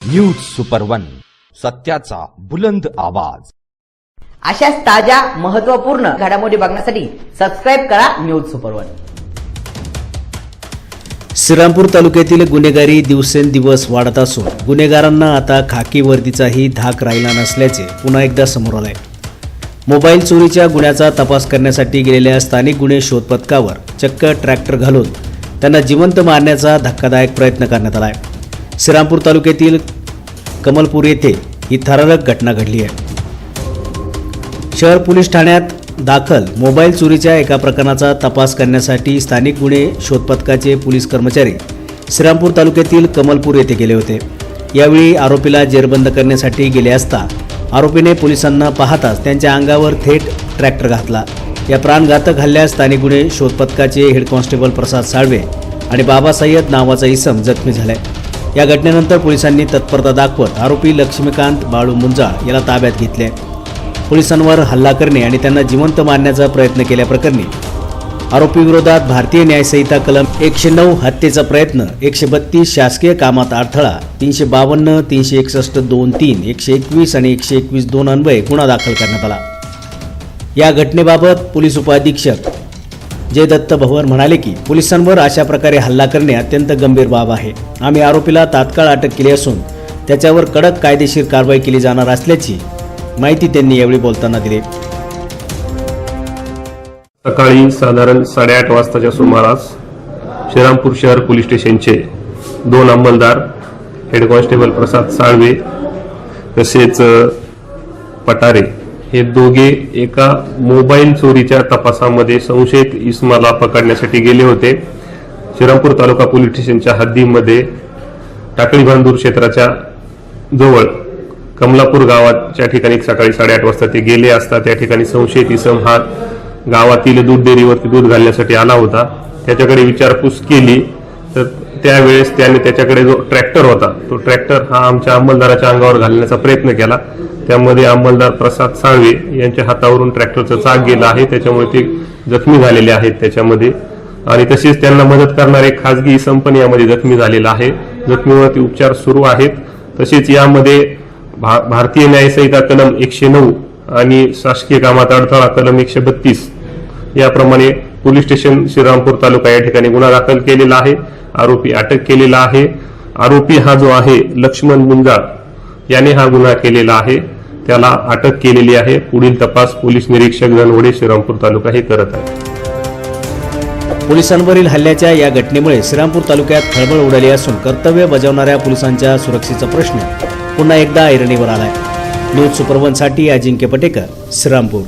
News super one, सत्याचा बुलंद आवाज। अशाच ताज्या महत्त्वपूर्ण घडामोडी बघण्यासाठी सबस्क्राइब करा न्यूज सुपर वन। श्रीरामपूर तालुक्यातील गुन्हेगारी दिवसेंदिवस वाढत असून गुन्हेगारांना आता खाकी वर्दीचाही धाक राहिला नसल्याचे पुन्हा एकदा समोर आले। मोबाईल चोरीच्या गुन्ह्याचा तपास करण्यासाठी गेलेल्या स्थानिक गुन्हे शोध पथकावर चक्क ट्रॅक्टर घालून त्यांना जिवंत मारण्याचा धक्कादायक प्रयत्न करण्यात आला आहे। श्रीरामपूर तालुक्यातील कमलपूर येथे ही थरारक घटना घडली आहे। शहर पोलीस ठाण्यात दाखल मोबाईल चोरीच्या एका प्रकरणाचा तपास करण्यासाठी स्थानिक गुन्हे शोध पथकाचे पोलीस कर्मचारी श्रीरामपूर तालुक्यातील कमलपूर येथे गेले होते। यावेळी आरोपीला जेरबंद करण्यासाठी गेले असता आरोपीने पोलिसांना पाहताच त्यांच्या अंगावर थेट ट्रॅक्टर घातला। या प्राणघातक हल्ल्यात स्थानिक गुन्हे शोध पथकाचे हेड कॉन्स्टेबल प्रसाद साळवे आणि बाबा सय्यद नावाचा इसम जखमी झालाय। या घटनेनंतर पोलिसांनी तत्परता दाखवत आरोपी लक्ष्मीकांत बाळू मुंजाळ याला ताब्यात घेतले। पोलिसांवर हल्ला करणे आणि त्यांना जिवंत मारण्याचा प्रयत्न केल्याप्रकरणी आरोपी विरोधात भारतीय न्याय संहिता कलम 109 हत्येचा प्रयत्न, 132 शासकीय कामात अडथळा, 352, 361 2-3, 121 आणि 121-2 अन्वये गुन्हा दाखल करण्यात आला। या घटनेबाबत पोलीस उपाधीक्षक जयदत्त भवर म्हणाले की पोलिसांवर अशा प्रकारे हल्ला करणे अत्यंत गंभीर बाब आहे। आम्ही आरोपीला तात्काळ अटक केली असून त्याच्यावर कडक कायदेशीर कारवाई केली जाणार असल्याची माहिती त्यांनी यावेळी बोलताना दिली। सकाळी साधारण 8:30 वाजताच्या सुमारास श्रीरामपूर शहर पोलीस स्टेशनचे 2 अंमलदार हेड कॉन्स्टेबल प्रसाद साळवे तसेच पटारे हे दोघे एका मोबाईल चोरीच्या तपासामध्ये संशयित इसमाला पकडण्यासाठी गेले होते। श्रीरामपूर तालुका पोलीस स्टेशनच्या हद्दीमध्ये टाकळी बांधूर क्षेत्राच्या जवळ कमलापूर गावाच्या ठिकाणी सकाळी 8:30 वाजता ते गेले असता त्या ठिकाणी संशयित इसम हा गावातील दूध डेअरीवरती दूध घालण्यासाठी आला होता। त्याच्याकडे विचारपूस केली तर त्यावेळेस त्याने त्याच्याकडे जो ट्रॅक्टर होता तो ट्रॅक्टर हा आमच्या अंमलदाराच्या अंगावर घालण्याचा प्रयत्न केला। त्यामध्ये अंमलदार प्रसाद साळवे यांच्या हातावरून ट्रॅक्टरचं चाक गेलं आहे, त्याच्यामुळे ते जखमी झालेले आहेत त्याच्यामध्ये। आणि तसेच त्यांना मदत करणारे खासगी इसम पण यामध्ये जखमी झालेला आहे। जखमीवरती उपचार सुरू आहेत। तसेच यामध्ये भारतीय न्याय संहिता कलम 109 आणि शासकीय कामात अडथळा कलम 132 याप्रमाणे पोलीस स्टेशन श्रीरामपूर तालुका या ठिकाणी गुन्हा दाखल केलेला आहे। आरोपी अटक केलेला आहे। आरोपी हा जो आहे लक्ष्मण मुंजाळ याने हा गुन्हा केलेला आहे, त्याला अटक केलेली आहे। पुढील तपास पोलीस निरीक्षक धनवडे श्रीरामपूर तालुका हे करत आहे। पोलिसांवरील हल्ल्याच्या या घटनेमुळे श्रीरामपूर तालुक्यात खळबळ उडाली असून कर्तव्य बजावणाऱ्या पोलिसांच्या सुरक्षेचा प्रश्न पुन्हा एकदा ऐरणीवर आलाय। न्यूज सुपर वन साठी अजिंक्य पटेकर, श्रीरामपूर।